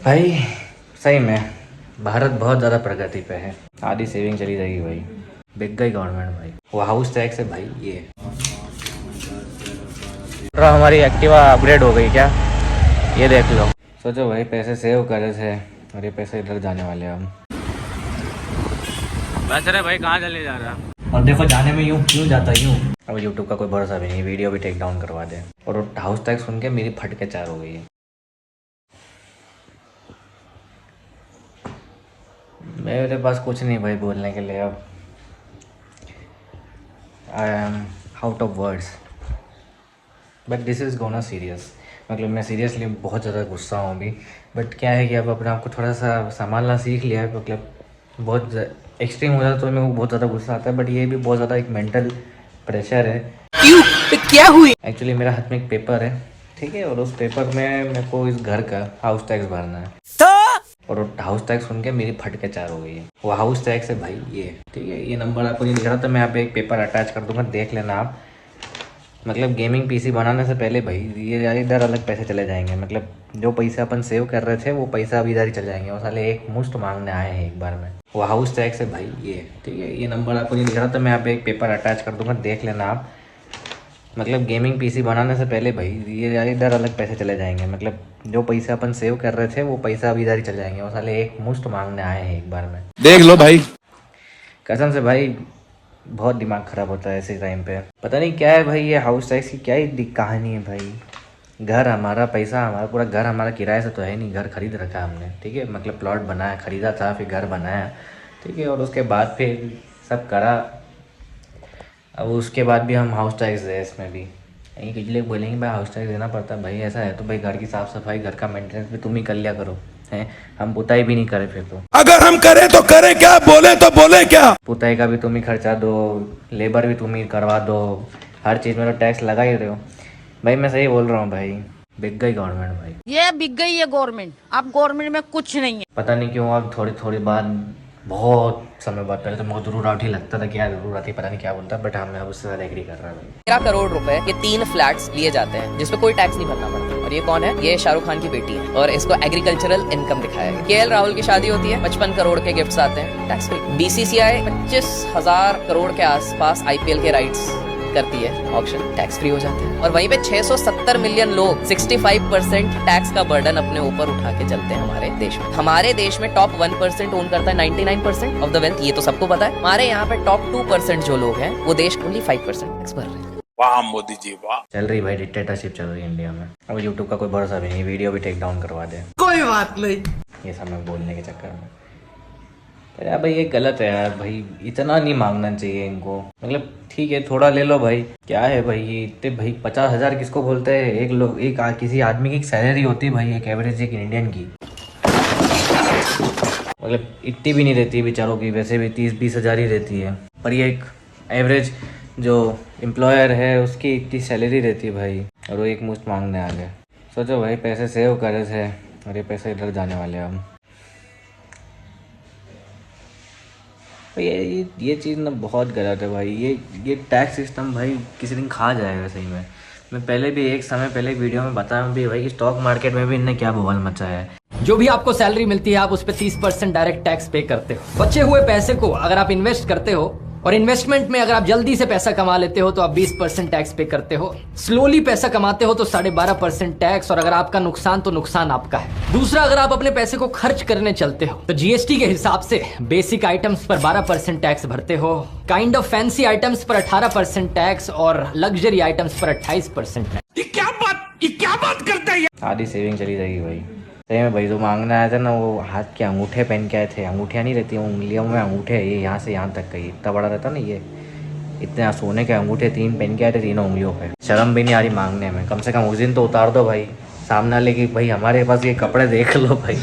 भाई सही में भारत बहुत ज़्यादा प्रगति पे है। आधी सेविंग चली जाएगी भाई। बिक गई गवर्नमेंट भाई। वो हाउस टैक्स है भाई। ये हमारी एक्टिवा अपग्रेड हो गई क्या? ये देख लो। सोचो भाई, पैसे सेव करे थे और ये पैसे इधर जाने वाले हैं हम। बस रे भाई, कहाँ चले जा रहा? और देखो जाने में यूँ क्यों जाता यूँ। अब यूट्यूब का कोई भरोसा भी नहीं, वीडियो भी टेक डाउन करवा दे। और हाउस टैक्स सुन के मेरी फट के चार हो गई है। मेरे पास कुछ नहीं भाई बोलने के लिए। अब I am out of words, but this is gonna serious. मतलब मैं सीरियसली बहुत ज़्यादा गुस्सा हूँ अभी। बट क्या है कि अब अपने आप को थोड़ा सा संभालना सीख लिया है। मतलब बहुत एक्सट्रीम हो जाता तो मेरे को बहुत ज़्यादा गुस्सा आता है। बट ये भी बहुत ज़्यादा एक मेंटल प्रेशर है। क्यों? क्या हुई? एक्चुअली मेरा हाथ में एक पेपर है, ठीक है, और उस पेपर में मेरे को इस घर का हाउस टैक्स भरना है। और हाउस टैक्स सुन के मेरी फट के चार हो गई है। वो हाउस टैक्स है भाई ये, ठीक है। ये नंबर आपको नहीं दिख रहा तो मैं यहाँ पे एक पेपर अटैच कर दूंगा, देख लेना आप। मतलब गेमिंग पीसी बनाने से पहले भाई ये इधर अलग पैसे चले जाएंगे। मतलब जो पैसे अपन सेव कर रहे थे वो पैसा अभी इधर ही चले जाएंगे। वो साले एक मुश्त मांगने आए हैं एक बार में। वो हाउस टैक्स है भाई ये, ठीक है। ये नंबर आपको नहीं दिख रहा तो मैं यहाँ पे एक पेपर अटैच कर दूंगा, देख लेना आप। मतलब गेमिंग पीसी बनाने से पहले भाई ये इधर अलग पैसे चले जाएंगे। मतलब जो पैसे अपन सेव कर रहे थे वो पैसा अभी इधर ही चले जाएंगे। वो साले एक मुश्त मांगने आए हैं एक बार में। देख लो भाई, कसम से भाई बहुत दिमाग ख़राब होता है ऐसे टाइम पे। पता नहीं क्या है भाई, ये हाउस टैक्स की क्या ही कहानी है भाई। घर हमारा, पैसा हमारा, पूरा घर हमारा किराए से तो है नहीं। घर खरीद रखा है हमने, ठीक है। मतलब प्लॉट बनाया, ख़रीदा था, फिर घर बनाया, ठीक है। और उसके बाद फिर सब करा। अब उसके बाद भी हम हाउस टैक्स दें इसमें भी। यहीं कुछ लोग बोलेंगे भाई हाउस टैक्स देना पड़ता है। भाई ऐसा है तो भाई घर की साफ़ सफाई, घर का मेंटेनेंस भी तुम ही कर लिया करो, हैं। हम पुताई भी नहीं करें फिर तो। अगर हम करें तो करें क्या, बोले तो बोले क्या। पुताई का भी तुम ही खर्चा दो, लेबर भी तुम ही करवा दो, हर चीज़ में तो टैक्स लगा ही रहे हो भाई। मैं सही बोल रहा हूँ भाई। बिक गई गवर्नमेंट भाई। ये बिक गई है गवर्नमेंट। अब गवर्नमेंट में कुछ नहीं है। पता नहीं क्यों अब थोड़ी थोड़ी बात, बहुत समय बाद, पहले तो मुझे जरूर आउट ही लगता था कि यार जरूर आती, पता नहीं क्या बोलता। बट हाँ, मैं अब उससे ज़्यादा एग्री कर रहा हूँ। 13 करोड़ रुपए ये 3 फ्लैट्स लिए जाते हैं जिसपे कोई टैक्स नहीं भरना पड़ता। और ये कौन है? ये शाहरुख खान की बेटी है और इसको एग्रीकल्चरल इनकम दिखाया है। केएल राहुल की शादी होती है, 55 करोड़ के गिफ्ट्स आते हैं टैक्स फ्री। बीसीसीआई 25,000 करोड़ के आसपास आईपीएल के राइट्स करती है, ऑक्शन टैक्स फ्री हो जाते हैं। और वहीं पे 670 मिलियन लोग 65% टैक्स का बर्डन अपने ऊपर उठा के चलते हैं हमारे देश में। हमारे देश में टॉप 1% ओन करता है 99% ऑफ द वेल्थ। ये तो सबको पता है। हमारे यहाँ पे टॉप 2% जो लोग हैं वो देश ओनली 5% टैक्स भर रहे हैं। वाह मोदी जी वाह। चल रही भाई डिक्टेटरशिप चल रही है इंडिया में। अब यूट्यूब का कोई भरोसा भी नहीं, वीडियो भी टेक डाउन करवा दे। कोई बात नहीं, ये सब मैं बोलने के चक्कर में। यार भाई ये गलत है यार भाई, इतना नहीं मांगना चाहिए इनको। मतलब ठीक है थोड़ा ले लो भाई, क्या है भाई ये इतने भाई 50,000 किसको बोलते हैं? एक लोग किसी आदमी की सैलरी होती है भाई, एक एवरेज एक इंडियन की। मतलब इतनी भी नहीं रहती है बेचारों की, वैसे भी 30-20 हज़ार ही रहती है। पर ये एक एवरेज जो एम्प्लॉयर है उसकी इतनी सैलरी रहती है भाई, और वो एक मुश्त मांगने आ गए। सोचो भाई, पैसे सेव करे थे और ये पैसे इधर जाने वाले हैं हम। ये चीज़ ना बहुत गलत है भाई। ये टैक्स सिस्टम भाई किसी दिन खा जाएगा सही में। मैं पहले भी एक समय पहले वीडियो में बताया भी भाई, स्टॉक मार्केट में भी इनने क्या बवाल मचाया है। जो भी आपको सैलरी मिलती है आप उस पर 30% डायरेक्ट टैक्स पे करते हो। बचे हुए पैसे को अगर आप इन्वेस्ट करते हो, और इन्वेस्टमेंट में अगर आप जल्दी से पैसा कमा लेते हो तो आप 20% टैक्स पे करते हो। स्लोली पैसा कमाते हो तो 12.5% टैक्स, और अगर आपका नुकसान तो नुकसान आपका है। दूसरा, अगर आप अपने पैसे को खर्च करने चलते हो तो जीएसटी के हिसाब से बेसिक आइटम्स पर 12% टैक्स भरते हो, काइंड ऑफ फैंसी आइटम्स पर 18% टैक्स, और लग्जरी आइटम्स पर 28% टैक्स। ये क्या बात करता है? आधी सेविंग चली जाएगी भाई सही में भाई। जो मांगने आया था ना, वो हाथ के अंगूठे पहन के आए थे। अंगूठियाँ नहीं रहती, उंगलियों में अंगूठे, ये यहाँ से यहाँ तक का, ये इतना बड़ा रहता ना, ये इतने सोने के अंगूठे 3 पहन के आए थे, तीनों उंगलियों पे। शर्म भी नहीं आ रही मांगने में। कम से कम उस दिन तो उतार दो भाई सामने वाले की, भाई हमारे पास ये कपड़े देख लो भाई।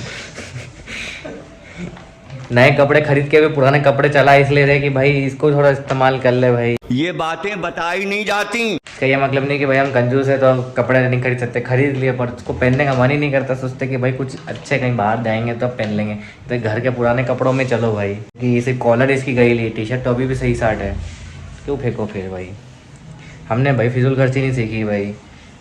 नए कपड़े खरीद के भी पुराने कपड़े चला इसलिए रहे कि भाई इसको थोड़ा इस्तेमाल कर ले भाई। ये बातें बताई नहीं जाती। इसका ये मतलब नहीं कि भाई हम कंजूस है तो कपड़े नहीं खरीद सकते, खरीद लिए, पर उसको पहनने का मन ही नहीं करता। सोचते कि भाई कुछ अच्छे कहीं बाहर जाएंगे तो अब पहन लेंगे। तो घर के पुराने कपड़ों में चलो भाई, कि इसे कॉलर इसकी गई ली, टी शर्ट तो अभी भी सही साट है, क्यों फेंको फिर भाई। हमने भाई फिजूल खर्ची नहीं सीखी भाई,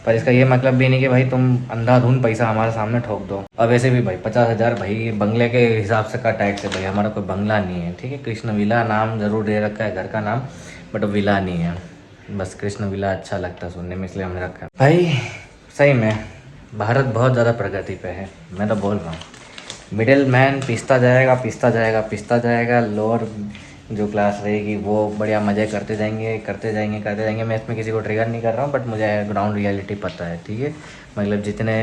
पर इसका ये मतलब भी नहीं कि भाई तुम अंधाधुंध पैसा हमारे सामने ठोक दो। और वैसे भी भाई 50,000 भाई बंगले के हिसाब से का टैक्स है भाई, हमारा कोई बंगला नहीं है, ठीक है। कृष्ण विला नाम ज़रूर दे रखा है घर का नाम, बट विला नहीं है, बस कृष्ण विला अच्छा लगता है सुनने में, इसलिए हमने रखा है। भाई सही में भारत बहुत ज़्यादा प्रगति पे है, मैं तो बोल रहा हूँ। मिडिल मैन पिसता जाएगा, लोअर जो क्लास रहेगी वो बढ़िया मज़े करते जाएंगे। मैं इसमें किसी को ट्रिगर नहीं कर रहा हूँ, बट मुझे ग्राउंड रियलिटी पता है, ठीक है। मतलब जितने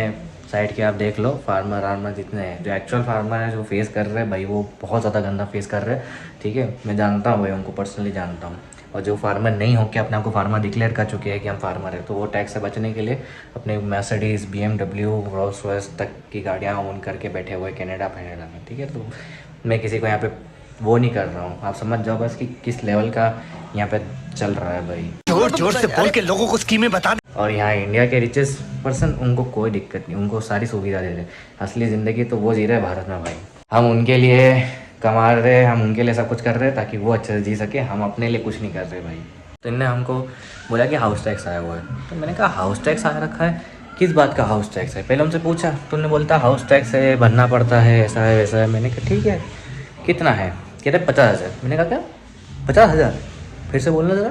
साइड के आप देख लो फार्मर जितने हैं, जो एक्चुअल फार्मर है जो फेस कर रहे हैं भाई, वो बहुत ज़्यादा गंदा फेस कर रहे हैं, ठीक है। मैं जानता हूँ भाई, उनको पर्सनली जानता हूँ। और जो फार्मर नहीं हो के अपने आपको फार्मर डिक्लेयर कर चुके हैं कि हम फार्मर है, तो वो टैक्स से बचने के लिए अपने मर्सिडीज़, BMW, रोल्स रॉयस तक की गाड़ियाँ ओन करके बैठे हुए कनाडा में, ठीक है। तो मैं किसी को यहाँ पे वो नहीं कर रहा हूँ, आप समझ जाओ बस कि किस लेवल का यहाँ पे चल रहा है भाई। जोर से बोल के लोगों को स्कीमें बता। और यहाँ इंडिया के रिचेस्ट पर्सन, उनको कोई दिक्कत नहीं, उनको सारी सुविधा दे रहे। असली ज़िंदगी तो वो जी रहे भारत में भाई। हम उनके लिए कमा रहे, हम उनके लिए सब कुछ कर रहे हैं ताकि वो अच्छे से जी सके, हम अपने लिए कुछ नहीं कर रहे भाई। तो इनने हमको बोला कि हाउस टैक्स आया हुआ है, तो मैंने कहा हाउस टैक्स आया रखा है, किस बात का हाउस टैक्स है। पहले उनसे पूछा तो उन्होंने बोलता हाउस टैक्स है, भरना पड़ता है, ऐसा है वैसा है। मैंने कहा ठीक है, कितना है? कहते 50,000। मैंने कहा क्या 50,000? फिर से बोलना ज़रा।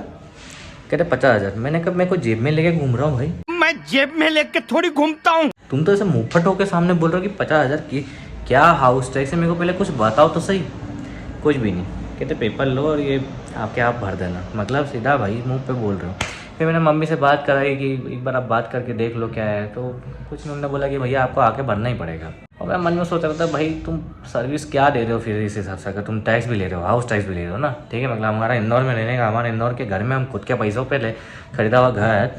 कहते 50,000। मैंने कहा मैं कोई जेब में लेके घूम रहा हूँ भाई? मैं जेब में लेके थोड़ी घूमता हूँ। तुम तो ऐसे मुँहफट होके सामने बोल रहे हो कि 50,000 की क्या हाउस टैक्स है, मेरे को पहले कुछ बताओ तो सही। कुछ भी नहीं, कहते पेपर लो और ये आपके आप भर देना। मतलब सीधा भाई मुंह पे बोल रहे हो। फिर मैंने मम्मी से बात कराई कि एक बार आप बात करके देख लो क्या है, तो कुछ उन्होंने बोला कि भैया आपको आके भरना ही पड़ेगा। और मैं मन में सोच रहा था भाई तुम सर्विस क्या दे रहे हो फिर इस हिसाब से, अगर तुम टैक्स भी ले रहे हो, हाउस टैक्स भी ले रहे हो ना, ठीक है। मतलब हमारा इंदौर में रहने का, हमारे इंदौर के घर में हम खुद के पैसों पे खरीदा हुआ घर है,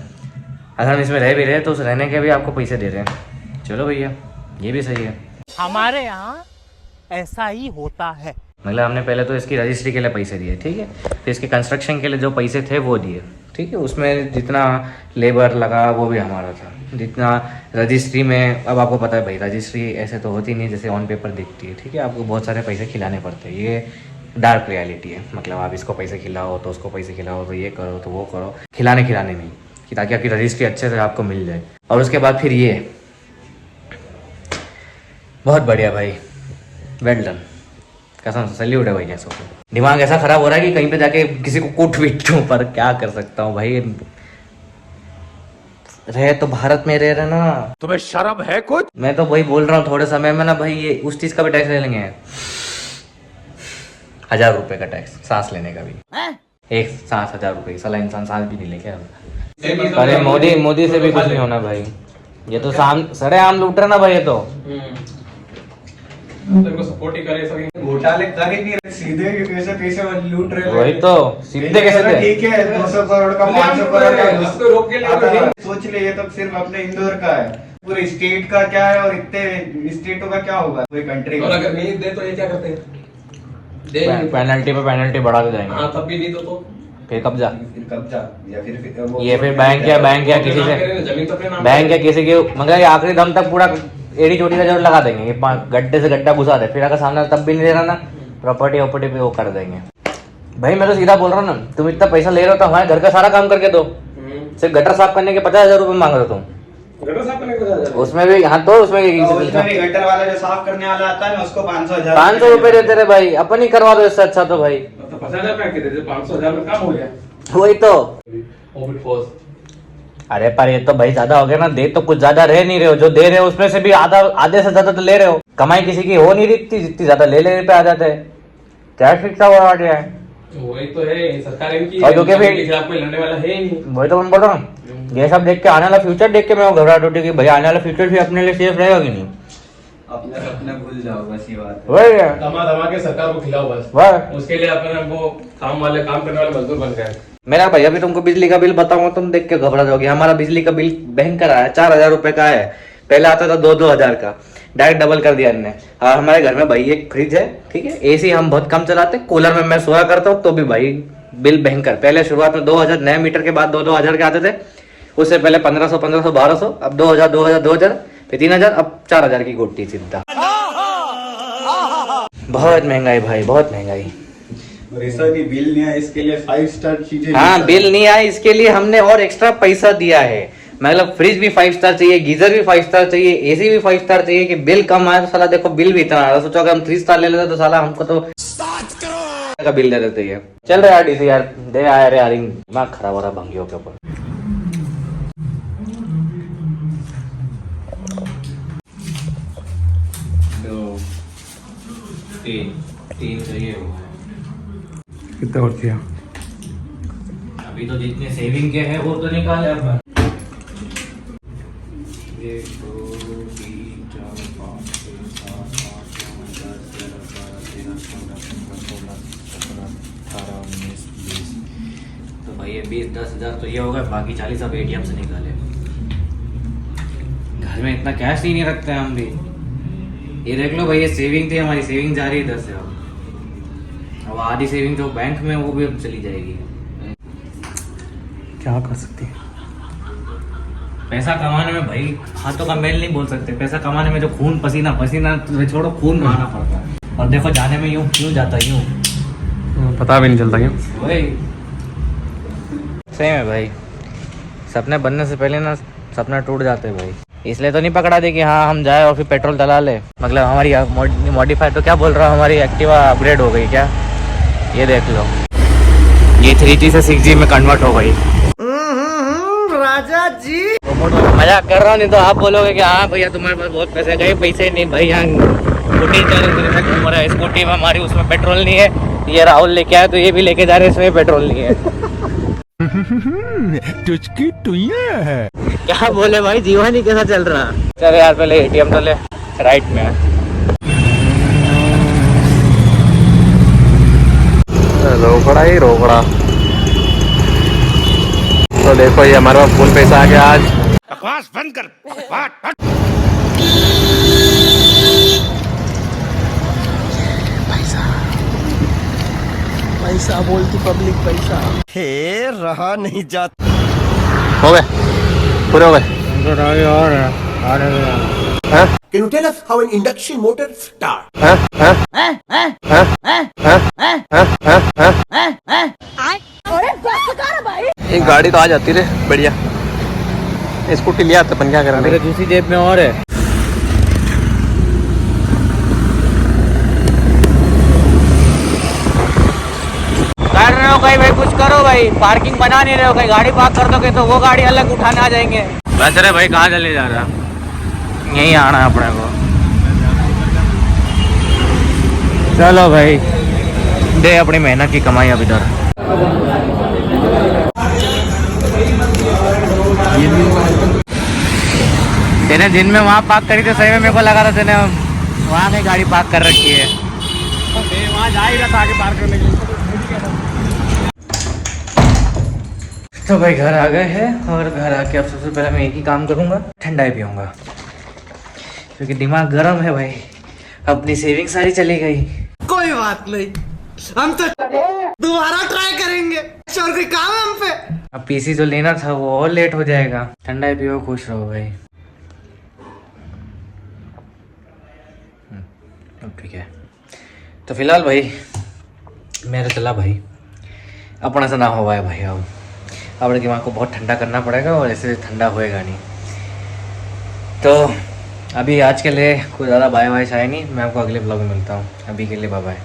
अगर हम इसमें रह भी रहे हैं तो उस रहने के भी आपको पैसे दे रहे हैं। चलो भैया ये भी सही है, हमारे यहाँ ऐसा ही होता है। मतलब हमने पहले तो इसकी रजिस्ट्री के लिए पैसे दिए, ठीक है। फिर इसके कंस्ट्रक्शन के लिए जो पैसे थे वो दिए, ठीक है। उसमें जितना लेबर लगा वो भी हमारा था, जितना रजिस्ट्री में। अब आपको पता है भाई रजिस्ट्री ऐसे तो होती नहीं जैसे ऑन पेपर दिखती है, ठीक है। आपको बहुत सारे पैसे खिलाने पड़ते हैं, ये डार्क रियलिटी है। मतलब आप इसको पैसे खिलाओ तो उसको पैसे खिलाओ, तो ये करो तो वो करो, खिलाने नहीं कि ताकि आपकी रजिस्ट्री अच्छे से आपको मिल जाए। और उसके बाद फिर ये बहुत बढ़िया भाई, वेल डन, कसम से सैल्यूट है भाई। कैसे दिमाग ऐसा खराब हो रहा है कि कहीं पे जाके किसी को कूट पीट दूं, पर क्या कर सकता हूँ भाई। रहे तो भारत में रह रहे ना। तुम्हें शर्म है कुछ? मैं तो वही बोल रहा हूँ, थोड़े समय में ना भाई ये उस चीज का भी टैक्स ले लेंगे, 1,000 रुपए का टैक्स, सांस लेने का भी। एक सांस 1,000 रुपए, साला इंसान सांस भी नहीं लेके। अरे मोदी से भी कुछ नहीं होना भाई, ये तो सरेआम लूट रहा ना भाई। ये तो सपोर्ट ही करे, सभी घोटाले कर ही नहीं रहे, सीधे पैसे लूट रहे। वही तो सीधे कैसे थे? ठीक है 200 करोड़ का 500 करोड़ का उसको रोक के लिए सोच ले। ये तो सिर्फ अपने इंदौर का है, पूरे स्टेट का क्या है और इतने स्टेटों का क्या होगा पूरी कंट्री का। और अगर नहीं दे तो ये क्या करते हैं? पेनल्टी पे पेनल्टी बढ़ा के जाएंगे। हाँ तब भी नहीं तो फिर कब्जा या फिर ये फिर बैंक या किसी से जमीन तो अपने नाम बैंक या किसी के, मगर आखिरी दम तक पूरा एड़ी चोटी का जरूर लगा देंगे, ये गड्ढे से गड्ढा घुसा दे। फिर अगर सामने तब भी नहीं दे रहा ना, प्रॉपर्टी पे वो कर देंगे भाई। मैं तो सीधा बोल रहा हूँ ना, तुम इतना पैसा ले रहे हो तो हमारे घर का सारा काम करके दो। सिर्फ गटर साफ करने के 50,000 रुपए मांग रहे हो तुम, गटर साफ करने के उसमें भी। हाँ तो उसमें गटर वाला जो साफ करने वाला आता है ना, उसको 500 रुपए देते रहे भाई, अपन ही करवा दो इससे अच्छा तो भाई। तो 50,000 पैक देते, 500,000 में काम हो गया। वही तो। ओबिट फोर्स। अरे पर ये तो भाई ज्यादा हो गया ना, दे तो कुछ ज्यादा रह नहीं रहे हो, जो दे रहे हो उसमें से भी आधे से ज्यादा तो ले रहे हो। कमाई किसी की हो नहीं रही जितनी ज्यादा ले लेने पे आ जाते हैं। क्या फिक्सा हुआ गया है, वही तो है सरकार इनकी, और जो कि फिर खिलाफ कोई लड़ने वाला है ही नहीं। वही तो मैं बोल रहा हूँ, ये सब देख के आने वाला फ्यूचर देख के मैं घबराहट होती है कि भाई आने वाला फ्यूचर भी अपने लिए सेफ रहेगा कि नहीं। अपने भूल जाओ बस, ये बात वही दमा के सरकार को खिलाओ बस, वही उसके लिए अपन हमको काम करने वाले मजदूर बन गए। मेरा भैया भी तुमको बिजली का बिल बताऊंगा तुम देख के घबरा जाओगे। हमारा बिजली का बिल भयंकर आया, 4,000 रुपए का है। पहले आता था 2,000 का, डायरेक्ट डबल कर दिया इनने। और हमारे घर में भाई एक फ्रिज है, ठीक है। एसी हम बहुत कम चलाते, कूलर में मैं सोया करता हूँ तो भी भाई बिल भयंकर। पहले शुरुआत में 2,000, नए मीटर के बाद 2,000 के आते थे। उससे पहले 1,500, 1,200, अब 2,000, फिर 3,000, अब 4,000 की गोटी सीधा। बहुत महंगाई भाई, बहुत महंगाई। ऐसा भी बिल नहीं आया इसके लिए 5 स्टार चीजें। हाँ बिल नहीं आया इसके लिए हमने और एक्स्ट्रा पैसा दिया है। मतलब फ्रिज भी 5 स्टार चाहिए, गीजर भी 5 स्टार चाहिए, एसी भी 5 स्टार चाहिए कि बिल कम आए। तो साला देखो बिल भी इतना आ रहा है। सोचो अगर हम 3 स्टार ले लेते तो साला हमको तो 7 करोड़ का बिल दे देते हैं। चल रहा यार डीसी यार, दे आया रे यार, दिमाग खराब हो रहा भंगियों के ऊपर। तीन चाहिए कितना और किया? अभी तो जितने सेविंग के हैं वो तो निकाले अपन। 1 2 3 4 5 6 7 8 9 10 11 12 13 14 15 16 17 18 19 20। तो भाई ये 20-10 हज़ार तो ये होगा, बाकी 40 अब ATM से निकाले। घर में इतना कैश ही नहीं रखते हैं हम भी। ये देख लो भाई, ये सेविंग थी हमारी, सेविंग जा रही है 10 से। अब आधी सेविंग जो बैंक में वो भी अब चली जाएगी। क्या कर सकती है? पैसा कमाने में भाई हाथों का मेल नहीं बोल सकते। पैसा कमाने में जो खून पसीना तो छोड़ो, खून बहाना पड़ता है। और देखो जाने में यूं क्यों जाता यूं, पता भी नहीं चलता क्यों। वही सही में भाई, सपने बनने से पहले ना सपना टूट जाते हैं भाई। इसलिए तो नहीं पकड़ा दे कि हाँ हम जाए और फिर पेट्रोल डला ले। मतलब हमारी मॉडिफाइड तो क्या बोल रहा हूँ, हमारी एक्टिवा अपग्रेड हो गई क्या। ये देख लो, ये 3G से 6G में कन्वर्ट हो गई। राजा जी मजाक कर रहा हूँ, नहीं तो आप बोलोगे कि हाँ भैया तुम्हारे पास बहुत पैसे गए। पैसे नहीं भाई, यहाँ स्कूटी घूम रहा है, स्कूटी में हमारी उसमें पेट्रोल नहीं है। ये राहुल लेके आया तो ये भी लेके जा रहे हैं, इसमें पेट्रोल नहीं है। टुचकी टुइया है। क्या बोले भाई, जीवन ही कैसा चल रहा। चल यार पहले ATM तो ले, राइट में है। रोकड़ा ही रोकड़ा। तो देखो ये हमारे पास फुल पैसा आ गया आज। बकवास बंद कर। पैसा बोलती पब्लिक पैसा। हे रहा नहीं जाता। हो गए, पूरे हो गए। Can you tell us how an induction motor starts? एक गाड़ी तो आ जाती रे बढ़िया। स्कूटी लिया तो अपन क्या करें। मेरे दूसरी जेब में और है। कर रहे हो कहीं भाई, कुछ करो भाई। पार्किंग बना नहीं रहे हो, कहीं गाड़ी पार्क कर दोगे तो वो गाड़ी अलग उठाने आ जाएंगे। बस रे भाई, कहाँ चले जा रहा, यहीं आना है अपने को। चलो भाई, दे अपनी मेहनत की कमाई अब इधर। तेने दिन में वहाँ पार्क करी तो सही में मेरे को लगा था तेने वहाँ कहीं गाड़ी पार्क कर रखी है। वहाँ जा ही रहा था आगे पार्क करने के लिए। तो भाई घर आ गए हैं, और घर आके अब सबसे पहले मैं एक ही काम करूँगा, ठंडा ही पीऊँगा, क्योंकि दिमाग गर्म है भाई। अपनी सेविंग सारी चली गई। कोई बात नहीं, हम तो दोबारा ट्राई करेंगे। और कोई काम है हम पे। अब PC जो लेना था वो और लेट हो जाएगा। ठंडा ही पियो, खुश रहो भाई। अब ठीक है, तो फिलहाल भाई मेरा चला भाई, अपना से ना हुआ है भाई। अब अपने दिमाग को बहुत ठंडा करना पड़ेगा, और ऐसे ठंडा होएगा नहीं। तो अभी आज के लिए कुछ ज़्यादा बाय बाय है नहीं, मैं आपको अगले ब्लॉग में मिलता हूँ। अभी के लिए बाय बाय।